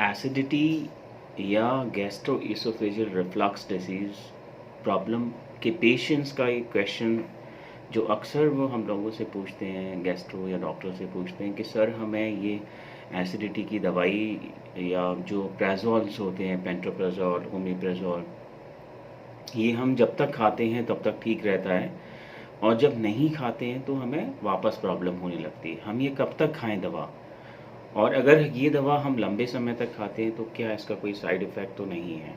Acidity या gastroesophageal reflux disease problem के patients का एक क्वेश्चन जो अक्सर वो हम लोगों से पूछते हैं, गैस्ट्रो या डॉक्टर से पूछते हैं कि सर हमें ये एसिडिटी की दवाई या जो प्रेज़ोल्स होते हैं, पेंटोप्रेज़ोल, ओमेप्रेज़ोल, ये हम जब तक खाते हैं तब तक ठीक रहता है और जब नहीं खाते हैं तो हमें वापस प्रॉब्लम होने लगती है। हम ये कब तक खाएं दवा? और अगर ये दवा हम लंबे समय तक खाते हैं तो क्या इसका कोई साइड इफ़ेक्ट तो नहीं है?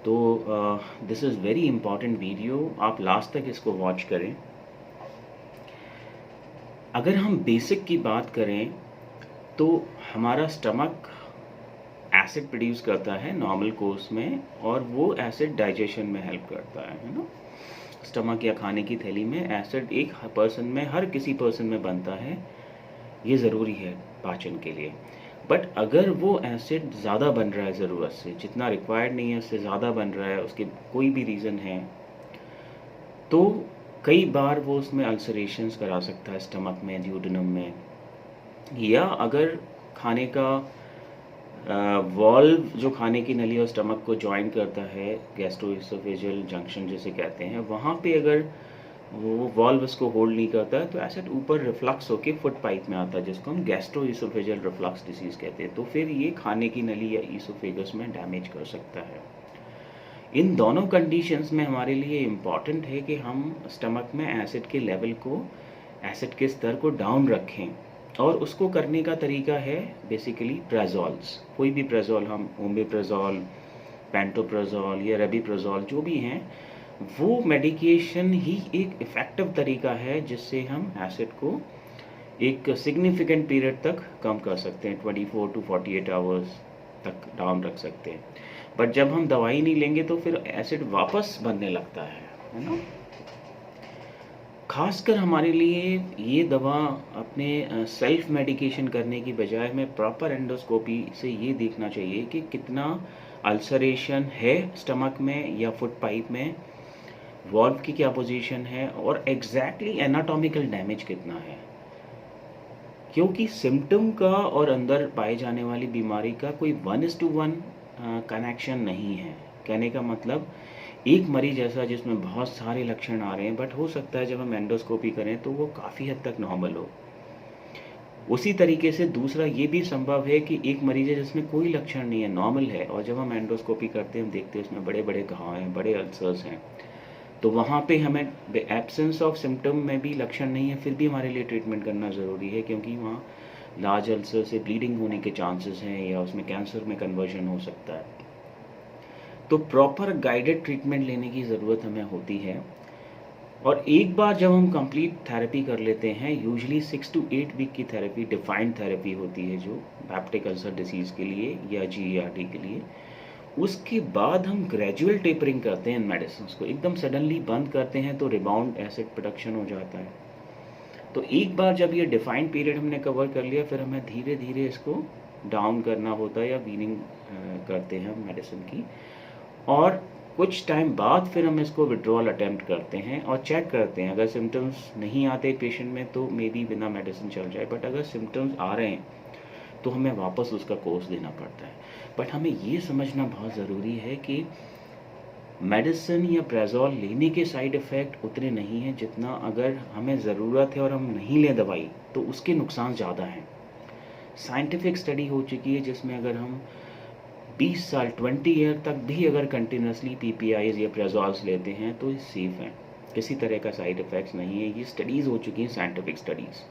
तो this is very important video, आप लास्ट तक इसको वॉच करें। अगर हम बेसिक की बात करें तो हमारा स्टमक एसिड प्रोड्यूस करता है नॉर्मल कोर्स में और वो एसिड डाइजेशन में हेल्प करता है ना। स्टमक या खाने की थैली में एसिड एक पर्सन में, हर किसी पर्सन में बनता है, ये ज़रूरी है पाचन के लिए। बट अगर वो एसिड ज़्यादा बन रहा है ज़रूरत से, जितना रिक्वायर्ड नहीं है उससे ज़्यादा बन रहा है, उसके कोई भी रीज़न है, तो कई बार वो उसमें अल्सरेशंस करा सकता है स्टमक में, ड्यूडेनम में। या अगर खाने का वॉल्व जो खाने की नली और स्टमक को ज्वाइन करता है, गैस्ट्रोइसोफेजियल जंक्शन जिसे कहते हैं, वहाँ पे अगर वो वॉल्व इसको होल्ड नहीं करता है तो एसिड ऊपर रिफ्लक्स होके फुट पाइप में आता है, जिसको हम गैस्ट्रोइसोफेजियल रिफ्लक्स डिसीज़ कहते हैं। तो फिर ये खाने की नली या ईसोफेगस में डैमेज कर सकता है। इन दोनों कंडीशंस में हमारे लिए इम्पॉर्टेंट है कि हम स्टमक में एसिड के लेवल को, एसिड के स्तर को डाउन रखें और उसको करने का तरीका है बेसिकली प्रेज़ोल्स। कोई भी प्रेज़ोल, हम ओमेप्रेज़ोल, पेंटोप्रेज़ोल या रेबिप्रेज़ोल जो भी हैं, वो मेडिकेशन ही एक इफ़ेक्टिव तरीका है जिससे हम एसिड को एक सिग्निफिकेंट पीरियड तक कम कर सकते हैं, 24 टू 48 आवर्स तक डाउन रख सकते हैं। बट जब हम दवाई नहीं लेंगे तो फिर एसिड वापस बनने लगता है ना। खासकर हमारे लिए ये दवा अपने सेल्फ मेडिकेशन करने की बजाय हमें प्रॉपर एंडोस्कोपी से ये देखना चाहिए कि कितना अल्सरेशन है स्टमक में या फुट पाइप में, वॉल्व की क्या पोजीशन है और एग्जैक्टली एनाटॉमिकल डैमेज कितना है। क्योंकि सिम्टम का और अंदर पाए जाने वाली बीमारी का कोई 1:1 कनेक्शन नहीं है। कहने का मतलब एक मरीज ऐसा जिसमें बहुत सारे लक्षण आ रहे हैं, बट हो सकता है जब हम एंडोस्कोपी करें तो वो काफ़ी हद तक नॉर्मल हो। उसी तरीके से दूसरा ये भी संभव है कि एक मरीज है जिसमें कोई लक्षण नहीं है, नॉर्मल है, और जब हम एंडोस्कोपी करते हैं हम देखते हैं उसमें बड़े बड़े घाव हैं, बड़े अल्सर्स हैं। तो वहाँ पे हमें एब्सेंस ऑफ सिम्टम में भी लक्षण नहीं है, फिर भी हमारे लिए ट्रीटमेंट करना ज़रूरी है, क्योंकि वहाँ लार्ज अल्सर से ब्लीडिंग होने के चांसेस हैं या उसमें कैंसर में कन्वर्जन हो सकता है। तो प्रॉपर गाइडेड ट्रीटमेंट लेने की ज़रूरत हमें होती है। और एक बार जब हम कंप्लीट थेरेपी कर लेते हैं, यूजुअली 6 to 8 वीक की थेरेपी, डिफाइंड थेरेपी होती है जो पेप्टिक अल्सर डिसीज़ के लिए या GERD के लिए, उसके बाद हम ग्रेजुअल टेपरिंग करते हैं इन मेडिसिन को। एकदम सडनली बंद करते हैं तो रिबाउंड एसिड प्रोडक्शन हो जाता है। तो एक बार जब ये डिफाइंड पीरियड हमने कवर कर लिया, फिर हमें धीरे धीरे इसको डाउन करना होता है या वीनिंग करते हैं मेडिसिन की, और कुछ टाइम बाद फिर हम इसको विड्रॉल अटेम्प्ट करते हैं और चेक करते हैं। अगर सिम्टम्स नहीं आते पेशेंट में तो मे बी बिना मेडिसिन चल जाए, बट अगर सिम्टम्स आ रहे हैं तो हमें वापस उसका कोर्स देना पड़ता है। बट हमें ये समझना बहुत ज़रूरी है कि मेडिसिन या प्रेज़ोल लेने के साइड इफ़ेक्ट उतने नहीं हैं जितना अगर हमें ज़रूरत है और हम नहीं लें दवाई तो उसके नुकसान ज़्यादा हैं। साइंटिफिक स्टडी हो चुकी है जिसमें अगर हम 20 साल 20 ईयर तक भी अगर कंटिन्यूसली PPIs या प्रेज़ोल्स लेते हैं तो ये सेफ़ हैं, किसी तरह का साइड इफ़ेक्ट्स नहीं है। ये स्टडीज़ हो चुकी हैं, साइंटिफिक स्टडीज़।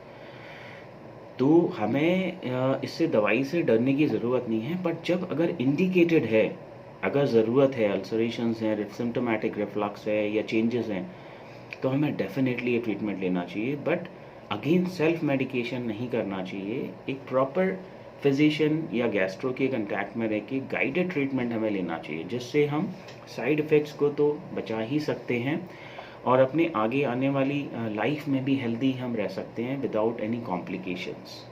तो हमें इससे दवाई से डरने की ज़रूरत नहीं है। बट जब अगर इंडिकेटेड है, अगर ज़रूरत है, अल्सरेशंस हैं, सिम्टोमेटिक रिफ्लक्स है या चेंजेस हैं, तो हमें डेफिनेटली ये ट्रीटमेंट लेना चाहिए। बट अगेन सेल्फ मेडिकेशन नहीं करना चाहिए। एक प्रॉपर फिजिशियन या गैस्ट्रो के कंटैक्ट में रह के गाइडेड ट्रीटमेंट हमें लेना चाहिए, जिससे हम साइड इफ़ेक्ट्स को तो बचा ही सकते हैं और अपने आगे आने वाली लाइफ में भी हेल्दी हम रह सकते हैं विदाउट एनी कॉम्प्लिकेशंस।